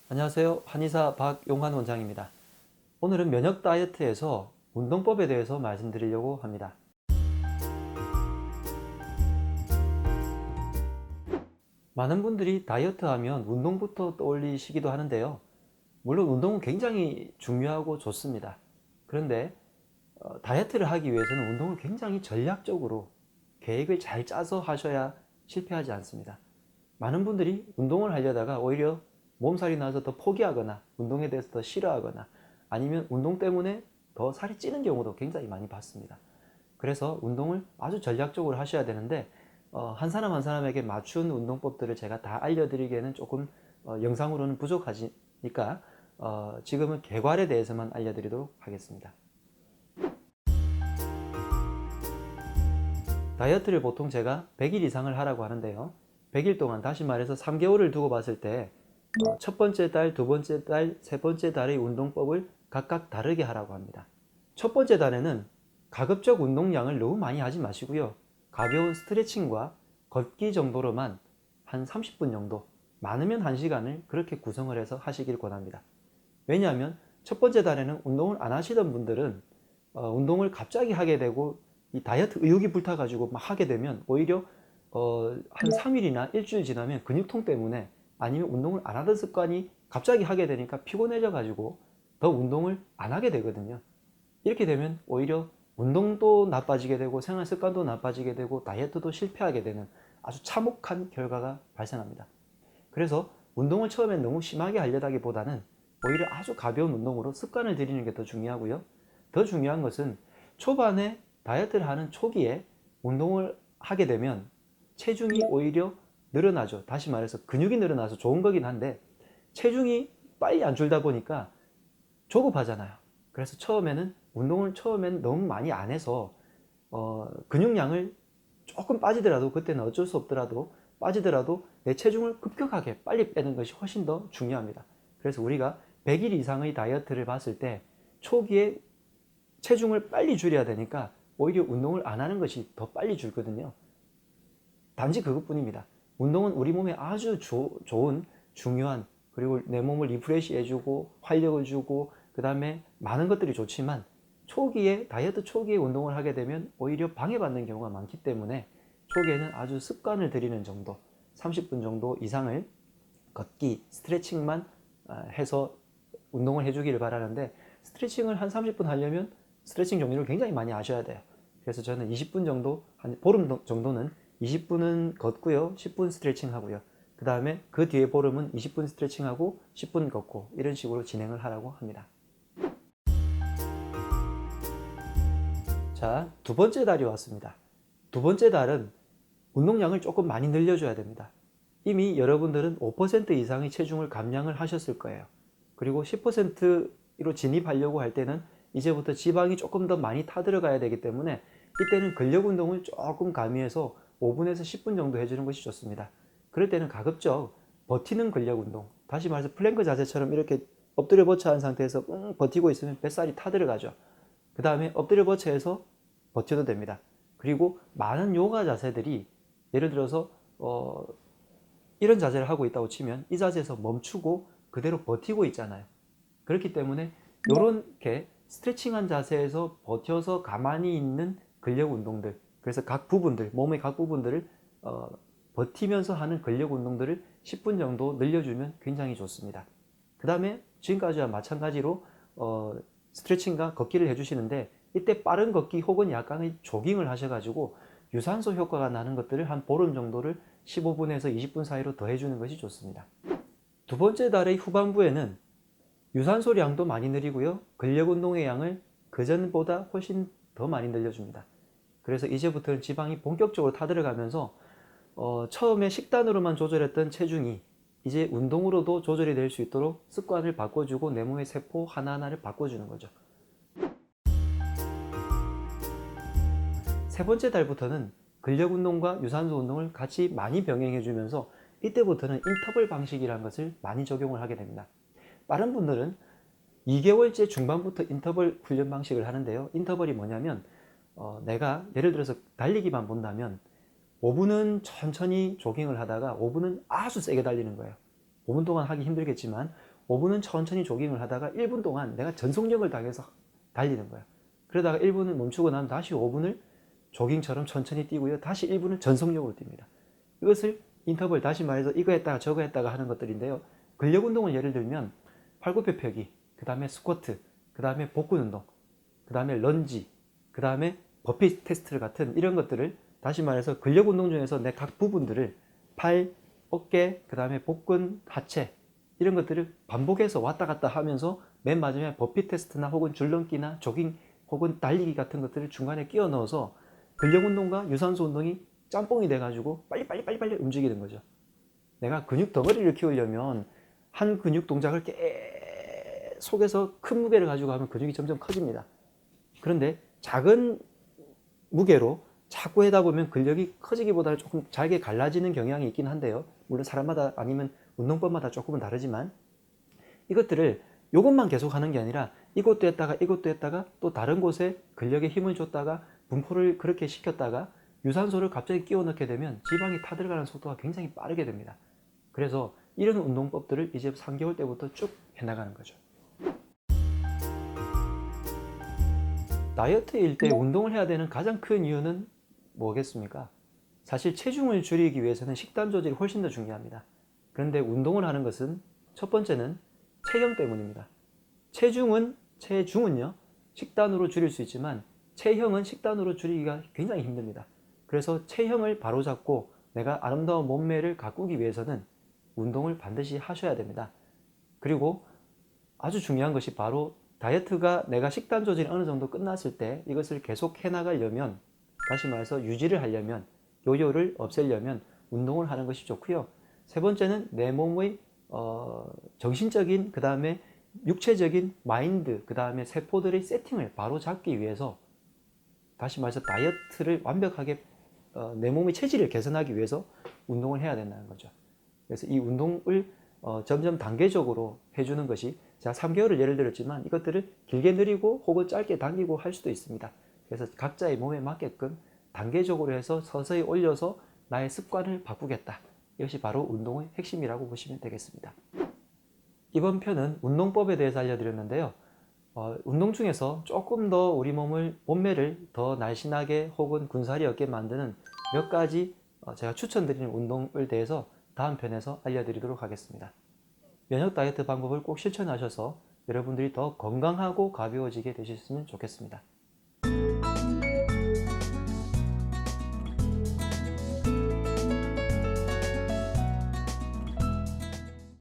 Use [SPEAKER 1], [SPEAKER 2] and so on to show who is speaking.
[SPEAKER 1] 안녕하세요. 한의사 박용환 원장입니다. 오늘은 면역 다이어트에서 운동법에 대해서 말씀드리려고 합니다. 많은 분들이 다이어트 하면 운동부터 떠올리시기도 하는데요. 물론 운동은 굉장히 중요하고 좋습니다. 그런데 다이어트를 하기 위해서는 운동을 굉장히 전략적으로 계획을 잘 짜서 하셔야 실패하지 않습니다. 많은 분들이 운동을 하려다가 오히려 몸살이 나서 더 포기하거나 운동에 대해서 더 싫어하거나 아니면 운동 때문에 더 살이 찌는 경우도 굉장히 많이 봤습니다. 그래서 운동을 아주 전략적으로 하셔야 되는데 한 사람 한 사람에게 맞춘 운동법들을 제가 다 알려드리기에는 조금 영상으로는 부족하니까 지금은 개괄에 대해서만 알려드리도록 하겠습니다. 다이어트를 보통 제가 100일 이상을 하라고 하는데요. 100일 동안, 다시 말해서 3개월을 두고 봤을 때 첫 번째 달, 두 번째 달, 세 번째 달의 운동법을 각각 다르게 하라고 합니다. 첫 번째 달에는 가급적 운동량을 너무 많이 하지 마시고요. 가벼운 스트레칭과 걷기 정도로만 한 30분 정도, 많으면 1시간을 그렇게 구성을 해서 하시길 권합니다. 왜냐하면 첫 번째 달에는 운동을 안 하시던 분들은 운동을 갑자기 하게 되고 이 다이어트 의욕이 불타가지고 막 하게 되면 오히려 한 3일이나 일주일 지나면 근육통 때문에 아니면 운동을 안 하던 습관이 갑자기 하게 되니까 피곤해져 가지고 더 운동을 안 하게 되거든요. 이렇게 되면 오히려 운동도 나빠지게 되고 생활 습관도 나빠지게 되고 다이어트도 실패하게 되는 아주 참혹한 결과가 발생합니다. 그래서 운동을 처음엔 너무 심하게 하려다기보다는 오히려 아주 가벼운 운동으로 습관을 들이는 게 더 중요하고요. 더 중요한 것은 초반에 다이어트를 하는 초기에 운동을 하게 되면 체중이 오히려 늘어나죠. 다시 말해서 근육이 늘어나서 좋은 거긴 한데 체중이 빨리 안 줄다 보니까 조급하잖아요. 그래서 처음에는 너무 많이 안 해서 근육량을 조금 빠지더라도, 그때는 어쩔 수 없더라도 빠지더라도 내 체중을 급격하게 빨리 빼는 것이 훨씬 더 중요합니다. 그래서 우리가 100일 이상의 다이어트를 봤을 때 초기에 체중을 빨리 줄여야 되니까 오히려 운동을 안 하는 것이 더 빨리 줄거든요. 단지 그것뿐입니다. 운동은 우리 몸에 아주 좋은 중요한, 그리고 내 몸을 리프레시 해주고 활력을 주고 그 다음에 많은 것들이 좋지만 다이어트 초기에 운동을 하게 되면 오히려 방해받는 경우가 많기 때문에 초기에는 아주 습관을 들이는 정도, 30분 정도 이상을 걷기, 스트레칭만 해서 운동을 해주기를 바라는데, 스트레칭을 한 30분 하려면 스트레칭 종류를 굉장히 많이 아셔야 돼요. 그래서 저는 20분 정도, 한 보름 정도는 20분은 걷고요, 10분 스트레칭 하고요. 그 다음에 그 뒤에 보름은 20분 스트레칭 하고 10분 걷고, 이런 식으로 진행을 하라고 합니다. 자, 두 번째 달이 왔습니다. 두 번째 달은 운동량을 조금 많이 늘려줘야 됩니다. 이미 여러분들은 5% 이상의 체중을 감량을 하셨을 거예요. 그리고 10%로 진입하려고 할 때는 이제부터 지방이 조금 더 많이 타들어가야 되기 때문에 이때는 근력 운동을 조금 가미해서 5분에서 10분 정도 해주는 것이 좋습니다. 그럴 때는 가급적 버티는 근력 운동, 다시 말해서 플랭크 자세처럼 이렇게 엎드려 버쳐 한 상태에서 버티고 있으면 뱃살이 타들어가죠. 그 다음에 엎드려 버쳐해서 버텨도 됩니다. 그리고 많은 요가 자세들이, 예를 들어서 이런 자세를 하고 있다고 치면 이 자세에서 멈추고 그대로 버티고 있잖아요. 그렇기 때문에 이렇게 스트레칭한 자세에서 버텨서 가만히 있는 근력 운동들, 그래서 몸의 각 부분들을 버티면서 하는 근력 운동들을 10분 정도 늘려주면 굉장히 좋습니다. 그 다음에 지금까지와 마찬가지로 스트레칭과 걷기를 해주시는데, 이때 빠른 걷기 혹은 약간의 조깅을 하셔가지고 유산소 효과가 나는 것들을 한 보름 정도를 15분에서 20분 사이로 더 해주는 것이 좋습니다. 두 번째 달의 후반부에는 유산소량도 많이 늘리고요, 근력 운동의 양을 그전보다 훨씬 더 많이 늘려줍니다. 그래서 이제부터는 지방이 본격적으로 타들어가면서 처음에 식단으로만 조절했던 체중이 이제 운동으로도 조절이 될 수 있도록 습관을 바꿔주고 내 몸의 세포 하나하나를 바꿔주는 거죠. 세 번째 달부터는 근력 운동과 유산소 운동을 같이 많이 병행해주면서 이때부터는 인터벌 방식이라는 것을 많이 적용을 하게 됩니다. 빠른 분들은 2개월째 중반부터 인터벌 훈련 방식을 하는데요. 인터벌이 뭐냐면 내가 예를 들어서 달리기만 본다면 5분은 천천히 조깅을 하다가 5분은 아주 세게 달리는 거예요. 5분 동안 하기 힘들겠지만 5분은 천천히 조깅을 하다가 1분 동안 내가 전속력을 다해서 달리는 거야. 그러다가 1분을 멈추고 나면 다시 5분을 조깅처럼 천천히 뛰고요. 다시 1분을 전속력으로 뜁니다. 이것을 인터벌, 다시 말해서 이거 했다가 저거 했다가 하는 것들인데요. 근력 운동을 예를 들면 팔굽혀 펴기, 그 다음에 스쿼트, 그 다음에 복근 운동, 그 다음에 런지, 그 다음에 버피 테스트 같은 이런 것들을, 다시 말해서 근력 운동 중에서 내 각 부분들을 팔, 어깨, 그 다음에 복근, 하체 이런 것들을 반복해서 왔다 갔다 하면서 맨 마지막에 버피 테스트나 혹은 줄넘기나 조깅 혹은 달리기 같은 것들을 중간에 끼워 넣어서 근력 운동과 유산소 운동이 짬뽕이 돼가지고 빨리 움직이는 거죠. 내가 근육 덩어리를 키우려면 한 근육 동작을 계속해서 큰 무게를 가지고 하면 근육이 점점 커집니다. 그런데 작은 무게로 자꾸 하다 보면 근력이 커지기보다는 조금 잘게 갈라지는 경향이 있긴 한데요. 물론 사람마다 아니면 운동법마다 조금은 다르지만, 이것들을 이것만 계속 하는 게 아니라 이것도 했다가 또 다른 곳에 근력에 힘을 줬다가 분포를 그렇게 시켰다가 유산소를 갑자기 끼워 넣게 되면 지방이 타들어가는 속도가 굉장히 빠르게 됩니다. 그래서 이런 운동법들을 이제 3개월 때부터 쭉 해나가는 거죠. 다이어트일 때 운동을 해야 되는 가장 큰 이유는 뭐겠습니까? 사실 체중을 줄이기 위해서는 식단 조절이 훨씬 더 중요합니다. 그런데 운동을 하는 것은 첫 번째는 체형 때문입니다. 체중은요, 식단으로 줄일 수 있지만 체형은 식단으로 줄이기가 굉장히 힘듭니다. 그래서 체형을 바로잡고 내가 아름다운 몸매를 가꾸기 위해서는 운동을 반드시 하셔야 됩니다. 그리고 아주 중요한 것이 바로 다이어트가 내가 식단 조절이 어느 정도 끝났을 때 이것을 계속 해나가려면, 다시 말해서 유지를 하려면, 요요를 없애려면 운동을 하는 것이 좋고요. 세 번째는 내 몸의 정신적인, 그 다음에 육체적인 마인드, 그 다음에 세포들의 세팅을 바로 잡기 위해서, 다시 말해서 다이어트를 완벽하게 내 몸의 체질을 개선하기 위해서 운동을 해야 된다는 거죠. 그래서 이 운동을 점점 단계적으로 해주는 것이, 제가 3개월을 예를 들었지만 이것들을 길게 느리고 혹은 짧게 당기고 할 수도 있습니다. 그래서 각자의 몸에 맞게끔 단계적으로 해서 서서히 올려서 나의 습관을 바꾸겠다. 이것이 바로 운동의 핵심이라고 보시면 되겠습니다. 이번 편은 운동법에 대해서 알려드렸는데요. 운동 중에서 조금 더 우리 몸매를 더 날씬하게 혹은 군살이 없게 만드는 몇 가지 제가 추천드리는 운동을 대해서 다음 편에서 알려드리도록 하겠습니다. 면역 다이어트 방법을 꼭 실천하셔서 여러분들이 더 건강하고 가벼워지게 되셨으면 좋겠습니다.